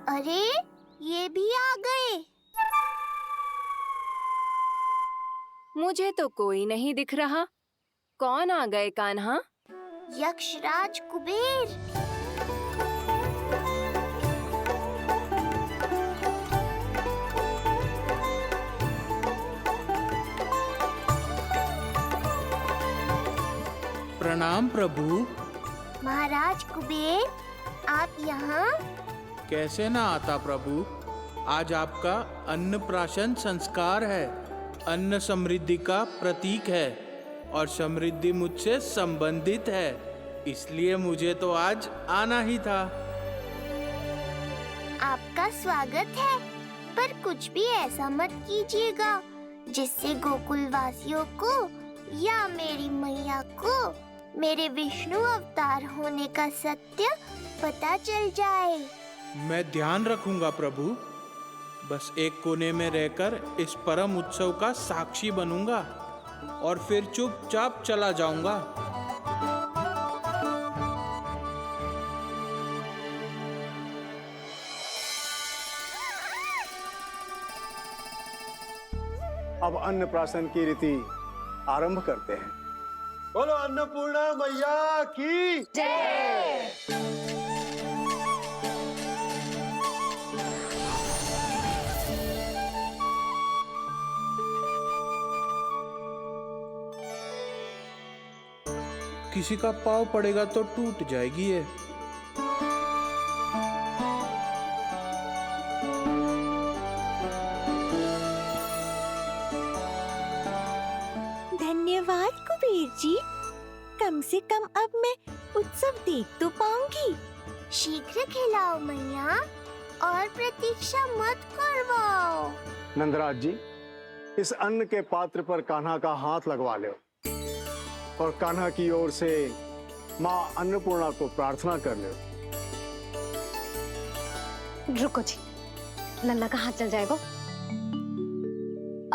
अरे, ये भी आ गए। मुझे तो कोई नहीं दिख रहा। कौन आ गए कान्हा? यक्षराज कुबेर। प्रणाम प्रभु। महाराज कुबेर, आप यहाँ? कैसे ना आता प्रभु। आज आपका अन्नप्राशन संस्कार है। अन्न समृद्धि का प्रतीक है और समृद्धि मुझसे संबंधित है, इसलिए मुझे तो आज आना ही था। आपका स्वागत है, पर कुछ भी ऐसा मत कीजिएगा जिससे गोकुल वासियों को या मेरी मैया को मेरे विष्णु अवतार होने का सत्य पता चल जाए। मैं ध्यान रखूंगा प्रभु। बस एक कोने में रहकर इस परम उत्सव का साक्षी बनूंगा और फिर चुपचाप चला जाऊंगा। अब अन्नप्राशन की रीति आरंभ करते हैं। बोलो अन्नपूर्णा मैया की जय। किसी का पाँव पड़ेगा तो टूट जाएगी ये। धन्यवाद कुबेर जी। कम से कम अब मैं उत्सव देख तो पाऊंगी। शीघ्र खिलाओ मैया और प्रतीक्षा मत करवाओ। नंदराज जी, इस अन्न के पात्र पर कान्हा का हाथ लगवा लो और कान्हा की ओर से माँ अन्नपूर्णा को प्रार्थना कर लो। रुको जी, लल्ला का हाथ चल जाएगा।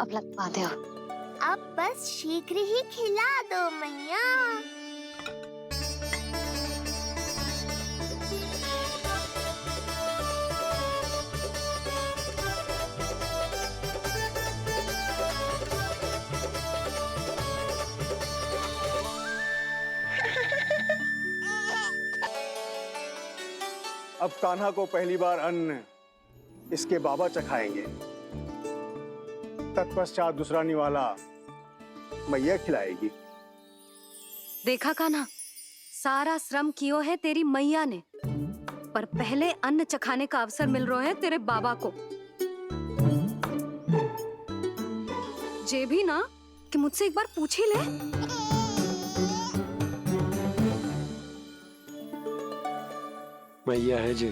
अब लगवा दो। अब बस शीघ्र ही खिला दो मैया। अब कान्हा को पहली बार अन्न इसके बाबा चखाएंगे। तत्पश्चात दूसरा निवाला मैया खिलाएगी। देखा कान्हा, सारा श्रम कियो है तेरी मैया ने, पर पहले अन्न चखाने का अवसर मिल रहा है तेरे बाबा को। जे भी ना कि मुझसे एक बार पूछ ही ले। मैया है जी,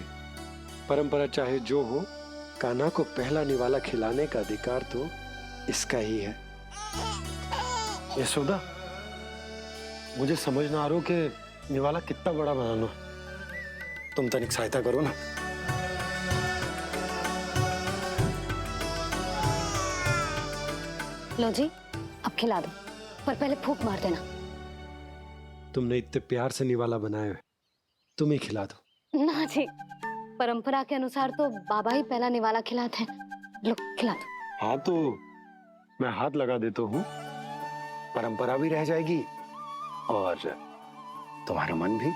परंपरा चाहे जो हो, कान्हा को पहला निवाला खिलाने का अधिकार तो इसका ही है। यशोदा, मुझे समझ ना आ रहा कि निवाला कितना बड़ा बनाना। तुम तनिक सहायता करो ना। लो जी, अब खिला दो, पर पहले फूंक मार देना। तुमने इतने प्यार से निवाला बनाया है, तुम ही खिला दो। ना जी, परंपरा के अनुसार तो बाबा ही पहला निवाला खिलाते हैं। लो खिला दो। हाँ तो मैं हाथ लगा देता हूँ, परंपरा भी रह जाएगी और तुम्हारा मन भी।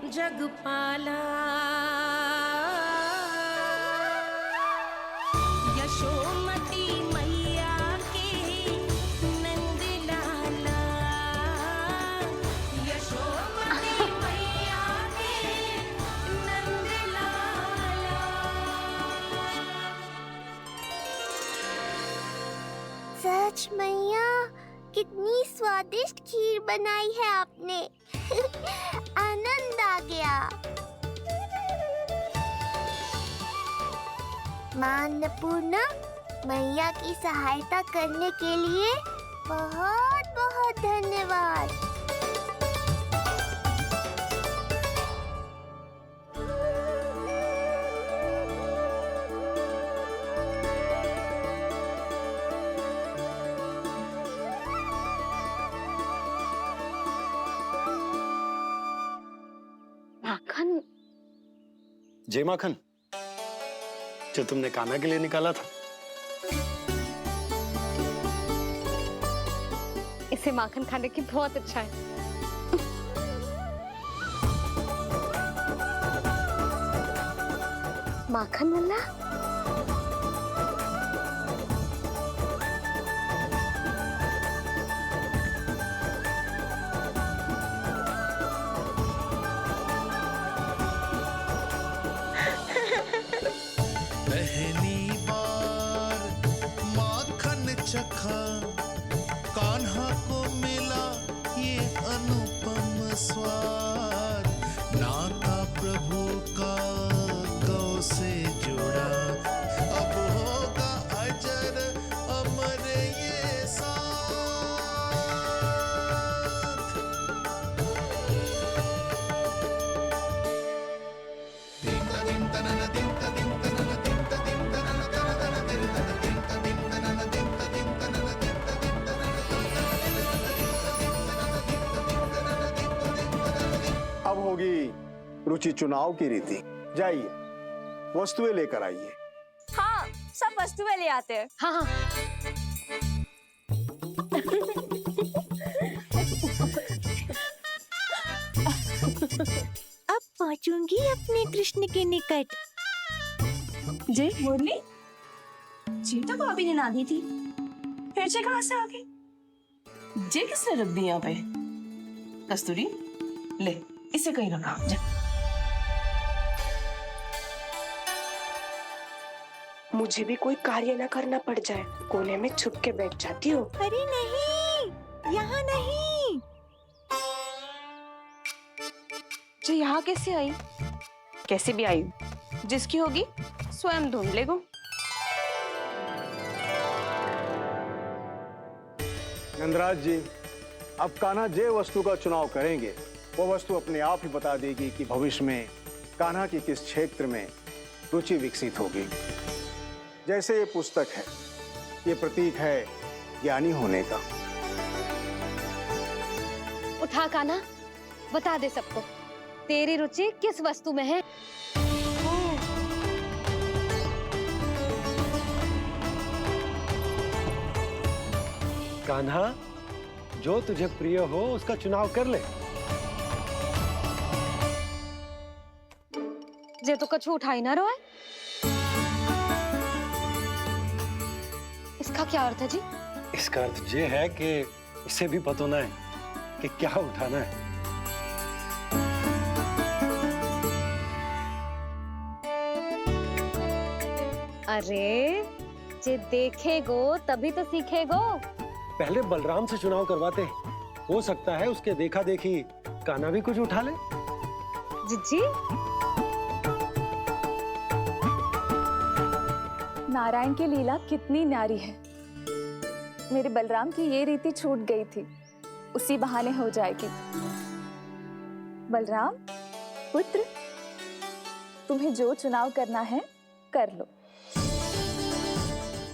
जगपाला यशोमती मैया के नंद लाला, यशोमती मैया के नंद लाला। सच मैया, कितनी स्वादिष्ट खीर बनाई है आपने। आनंद आ गया। माँ अन्नपूर्णा, मैया की सहायता करने के लिए बहुत बहुत धन्यवाद। माखन, जय माखन, जो तुमने कान्हा के लिए निकाला था। इसे माखन खाने की बहुत अच्छा है। माखन लल्ला, पहली बार माखन चखा, कान्हा को मिला ये अनुपम स्वाद। नाता प्रभु का गौ से जुड़ा, अब होगा अजर अमर ये साथ। अब होगी रुचि चुनाव की रीति। जाइए, वस्तुएं लेकर आइए। हाँ, सब वस्तुएं ले आते हैं। हाँ हाँ। अब पहुंचूंगी अपने कृष्ण के निकट। जय मुरली, जी तो भाभी ने ना दी थी, फिर से कहाँ से आ गई? जे किसने रख दी यहाँ पे? कस्तूरी, ले इसे कहीं रखा जा। मुझे भी कोई कार्य न करना पड़ जाए, कोने में छुप के बैठ जाती हूँ। अरे नहीं, यहाँ नहीं। जो यहाँ कैसे आई? कैसे भी आई, जिसकी होगी स्वयं ढूंढ लेगो। नंदराज जी, अब कान्हा जे वस्तु का चुनाव करेंगे वो वस्तु अपने आप ही बता देगी कि भविष्य में कान्हा की किस क्षेत्र में रुचि विकसित होगी। जैसे ये पुस्तक है, ये प्रतीक है ज्ञानी होने का। उठा कान्हा, बता दे सबको तेरी रुचि किस वस्तु में है। कान्हा, जो तुझे प्रिय हो उसका चुनाव कर ले। जे तो कछु उठाई ना रोए। इसका क्या अर्थ है जी? इसका अर्थ ये है कि इसे भी पता ना है कि क्या उठाना है। अरे, जे देखेगो तभी तो सीखेगो। पहले बलराम से चुनाव करवाते, हो सकता है उसके देखा देखी कान्हा भी कुछ उठा ले। जिज्जी, नारायण की लीला कितनी न्यारी है। मेरे बलराम की ये रीति छूट गई थी, उसी बहाने हो जाएगी। बलराम पुत्र, तुम्हें जो चुनाव करना है कर लो।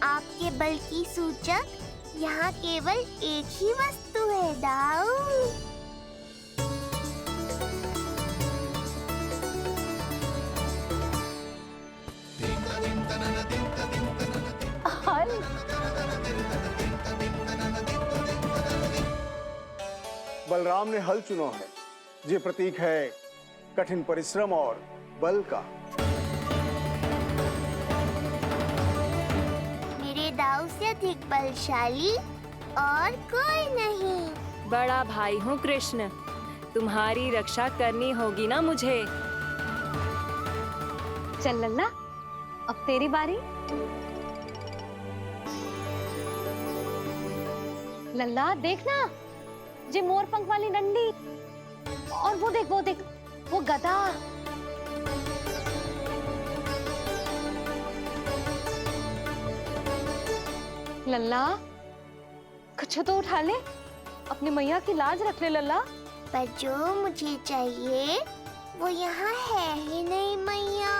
आपके बल की सूचक यहाँ केवल एक ही वस्तु है, दाऊ। बलराम ने हल चुना है, ये प्रतीक है कठिन परिश्रम और बल का। मेरे दाऊ से अधिक बलशाली और कोई नहीं। बड़ा भाई हूँ कृष्ण, तुम्हारी रक्षा करनी होगी ना मुझे। चल लल्ला, अब तेरी बारी। लल्ला देखना, जे मोर पंख वाली डंडी, और वो देख वो गदा। लल्ला कुछ तो उठा ले, अपनी मैया की लाज रख ले लल्ला। पर जो मुझे चाहिए वो यहाँ है ही नहीं मैया।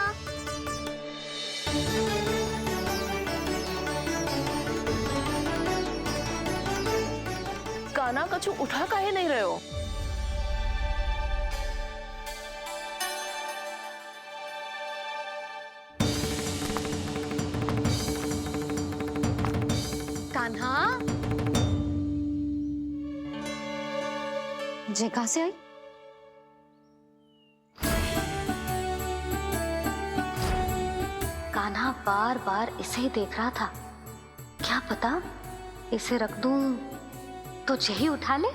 कान्हा कछु उठा काहे नहीं रहे हो? कान्हा जे कहाँ से आई? कान्हा बार बार इसे ही देख रहा था। क्या पता इसे रख दूं तो यही उठा ले।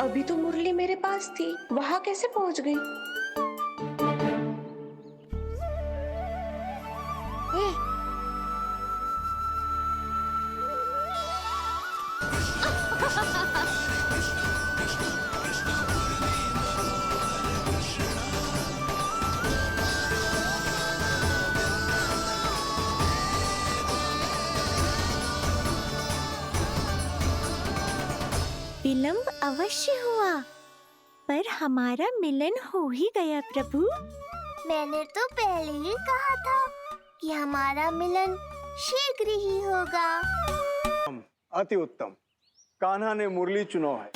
अभी तो मुरली मेरे पास थी, वहां कैसे पहुंच गई? विलंब अवश्य हुआ, पर हमारा मिलन हो ही गया प्रभु। मैंने तो पहले ही कहा था कि हमारा मिलन शीघ्र ही होगा। अति उत्तम। कान्हा ने मुरली चुना है,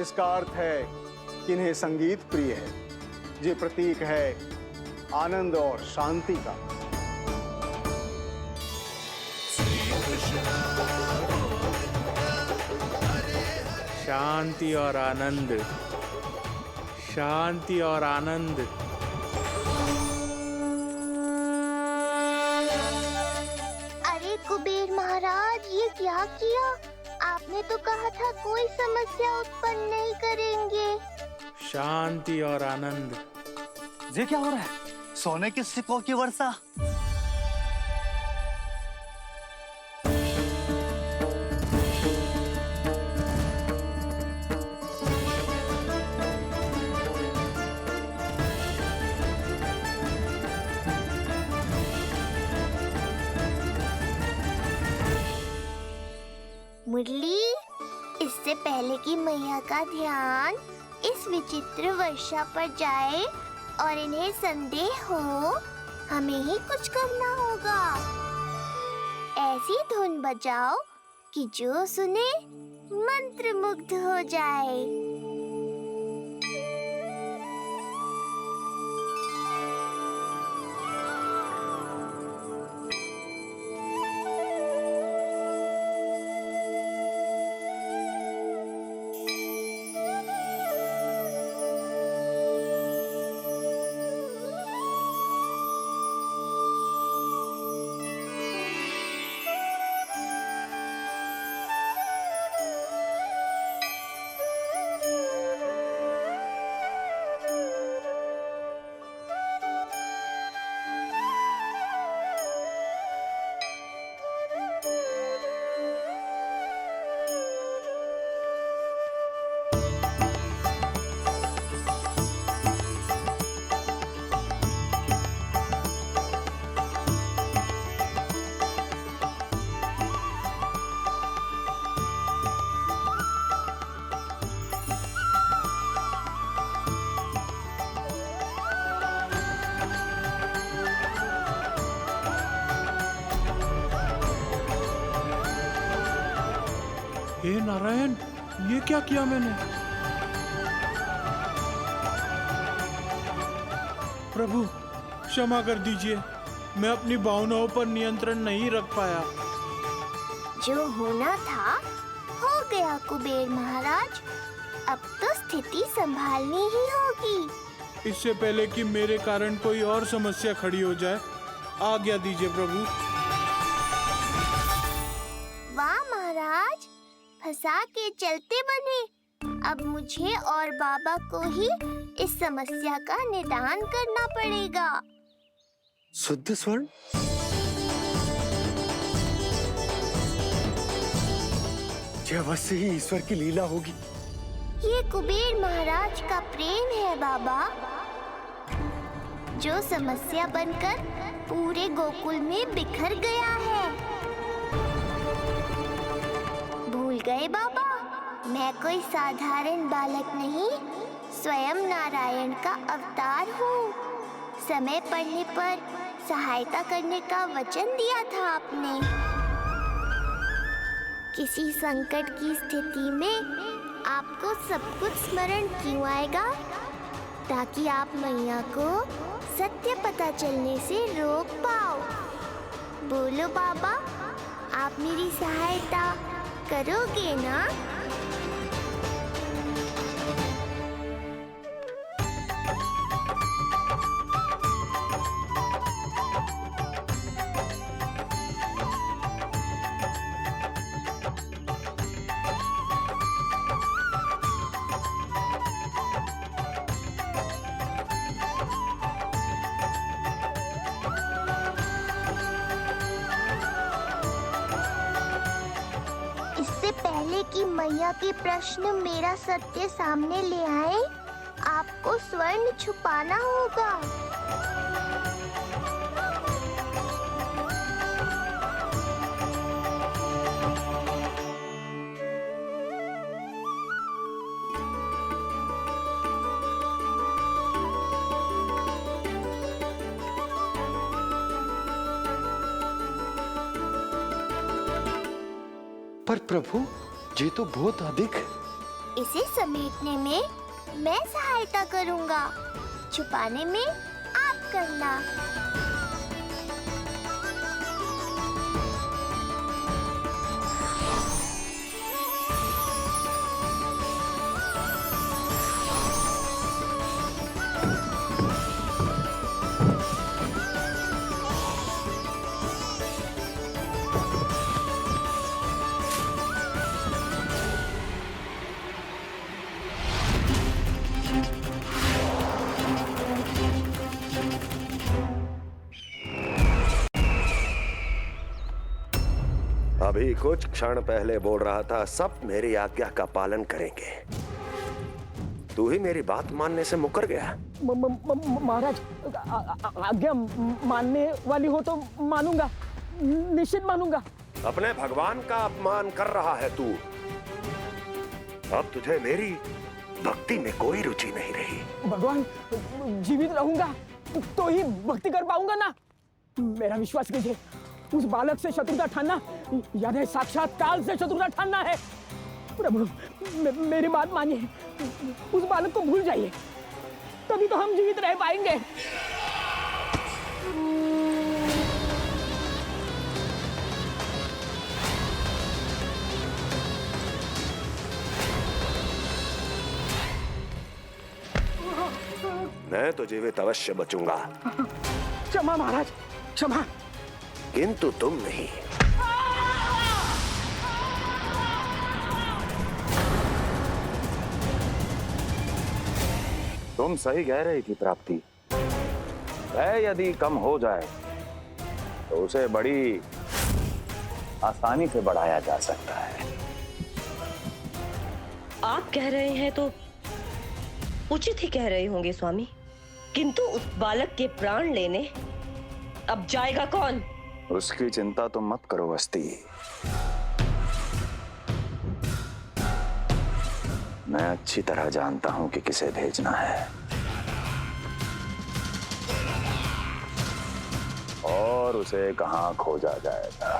इसका अर्थ है कि इन्हें संगीत प्रिय है, ये प्रतीक है आनंद और शांति का। शांति और आनंद, शांति और आनंद। अरे कुबेर महाराज, ये क्या किया? आपने तो कहा था कोई समस्या उत्पन्न नहीं करेंगे। शांति और आनंद। ये क्या हो रहा है? सोने के सिक्कों की वर्षा। मुरली, इससे पहले कि मैया का ध्यान इस विचित्र वर्षा पर जाए और इन्हें संदेह हो, हमें ही कुछ करना होगा। ऐसी धुन बजाओ कि जो सुने मंत्रमुग्ध हो जाए। हे नारायण, ये क्या किया मैंने? प्रभु क्षमा कर दीजिए, मैं अपनी भावनाओं पर नियंत्रण नहीं रख पाया। जो होना था हो गया कुबेर महाराज। अब तो स्थिति संभालनी ही होगी। इससे पहले कि मेरे कारण कोई और समस्या खड़ी हो जाए, आज्ञा दीजिए प्रभु। वाह महाराज, फंसा के चलते बने। अब मुझे और बाबा को ही इस समस्या का निदान करना पड़ेगा। शुद्ध स्वर्ण? यह अवश्य ही ईश्वर की लीला होगी। ये कुबेर महाराज का प्रेम है बाबा, जो समस्या बनकर पूरे गोकुल में बिखर गया है। भूल गए बाबा, मैं कोई साधारण बालक नहीं, स्वयं नारायण का अवतार हूँ। समय पड़ने पर सहायता करने का वचन दिया था आपने। किसी संकट की स्थिति में आपको सब कुछ स्मरण क्यों आएगा? ताकि आप मैया को सत्य पता चलने से रोक पाओ। बोलो बाबा, आप मेरी सहायता करोगे ना? इससे पहले कि मैया के प्रश्न मेरा सत्य सामने ले आए, आपको स्वर्ण छुपाना होगा। पर प्रभु, ये तो बहुत अधिक। इसे समेटने में मैं सहायता करूंगा, छुपाने में आप करना। अभी कुछ क्षण पहले बोल रहा था सब मेरी आज्ञा का पालन करेंगे। तू ही मेरी बात मानने से मुकर गया। महाराज, आज्ञा मानने वाली हो तो मानूंगा, निश्चित मानूंगा। अपने भगवान का अपमान कर रहा है तू। अब तुझे मेरी भक्ति में कोई रुचि नहीं रही। भगवान, जीवित रहूंगा तो ही भक्ति कर पाऊंगा ना। मेरा विश्वास कीजिए, उस बालक से शत्रुता ठानना याद है, साक्षात काल से शत्रुता ठानना है। प्रभु, मेरी बात मानिए, उस बालक को भूल जाइए, तभी तो हम जीवित रह पाएंगे। मैं तो जीवित अवश्य बचूंगा। क्षमा महाराज, क्षमा। किंतु तुम नहीं। तुम सही कह रही थी प्राप्ति। भय यदि कम हो जाए तो उसे बड़ी आसानी से बढ़ाया जा सकता है। आप कह रहे हैं तो उचित ही कह रहे होंगे स्वामी, किंतु उस बालक के प्राण लेने अब जाएगा कौन? उसकी चिंता तो मत करो अस्ति। मैं अच्छी तरह जानता हूं कि किसे भेजना है और उसे कहां खोजा जाएगा।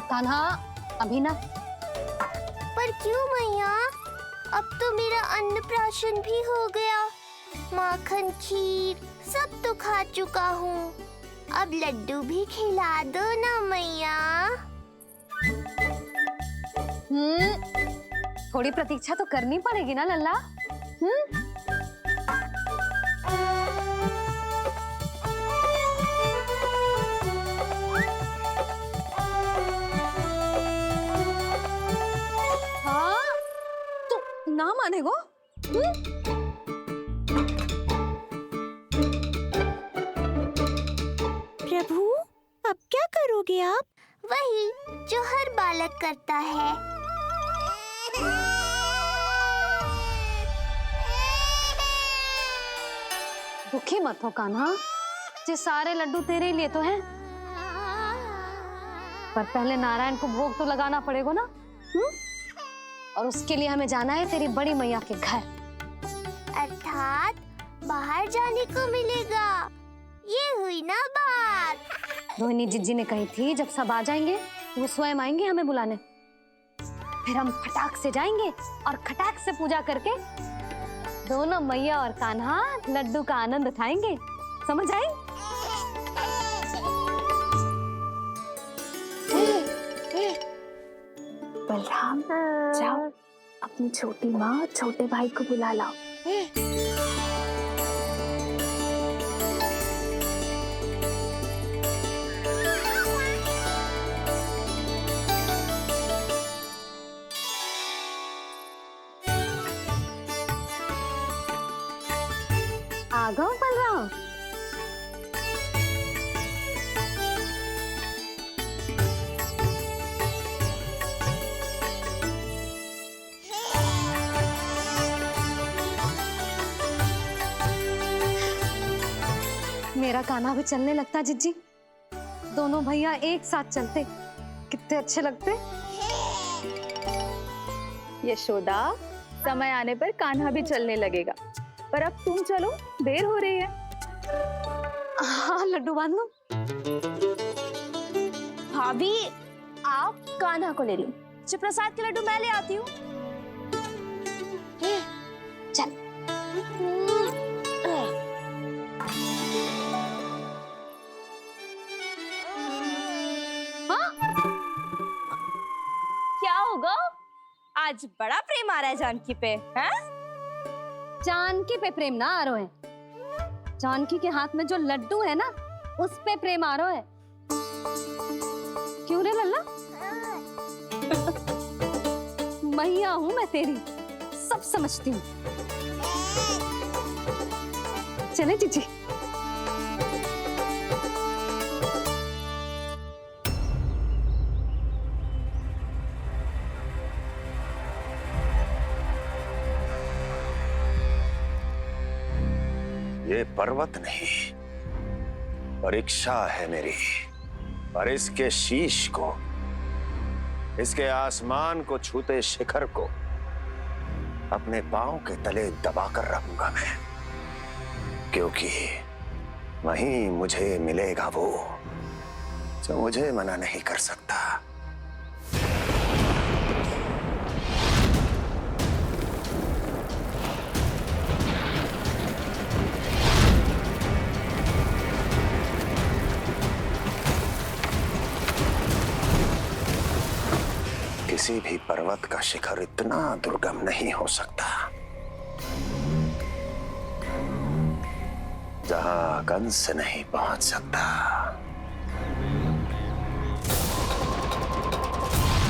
कान्हा, अभी ना। पर क्यों मैया? अब तो मेरा अन्नप्राशन भी हो गया। माखन, खीर सब तो खा चुका हूँ। अब लड्डू भी खिला दो ना मैया। थोड़ी प्रतीक्षा तो करनी पड़ेगी ना लल्ला। कान्हे को? प्रभु, अब क्या करोगे आप? वही जो हर बालक करता है। दुखी मत हो कान्हा, ये सारे लड्डू तेरे ही लिए तो हैं। पर पहले नारायण को भोग तो लगाना पड़ेगा ना। और उसके लिए हमें जाना है तेरी बड़ी मैया के घर। अर्थात बाहर जाने को मिलेगा, ये हुई ना बात। रोहिणी जिज्जी ने कही थी जब सब आ जाएंगे वो स्वयं आएंगे हमें बुलाने। फिर हम फटाक से जाएंगे और खटाक से पूजा करके दोनों मैया और कान्हा लड्डू का आनंद उठाएंगे। समझ आई? बलराम, जाओ अपनी छोटी माँ और छोटे भाई को बुला लाओ। आ गओ बलराम। मेरा कान्हा भी चलने लगता जिज्जी। दोनों भैया एक साथ चलते कितने अच्छे लगते। यशोदा, समय आने पर कान्हा भी चलने लगेगा, पर अब तुम चलो, देर हो रही है। हाँ, लड्डू बांध लो। भाभी, आप कान्हा को ले लो, प्रसाद के लड्डू मैं ले आती हूँ। चल। क्या होगा? आज बड़ा प्रेम आ रहा है जानकी पे, हैं? जानकी पे प्रेम ना आ रहा है, जानकी के हाथ में जो लड्डू है ना उस पे प्रेम आ रहा है। क्यों रे लल्ला? मैया हूं मैं तेरी, सब समझती हूँ। चले जीजी। ये पर्वत नहीं, परीक्षा है मेरी। और इसके शीश को, इसके आसमान को छूते शिखर को अपने पांव के तले दबाकर रखूंगा मैं, क्योंकि वहीं मुझे मिलेगा वो जो मुझे मना नहीं कर सकता। किसी भी पर्वत का शिखर इतना दुर्गम नहीं हो सकता जहां कंस नहीं पहुंच सकता।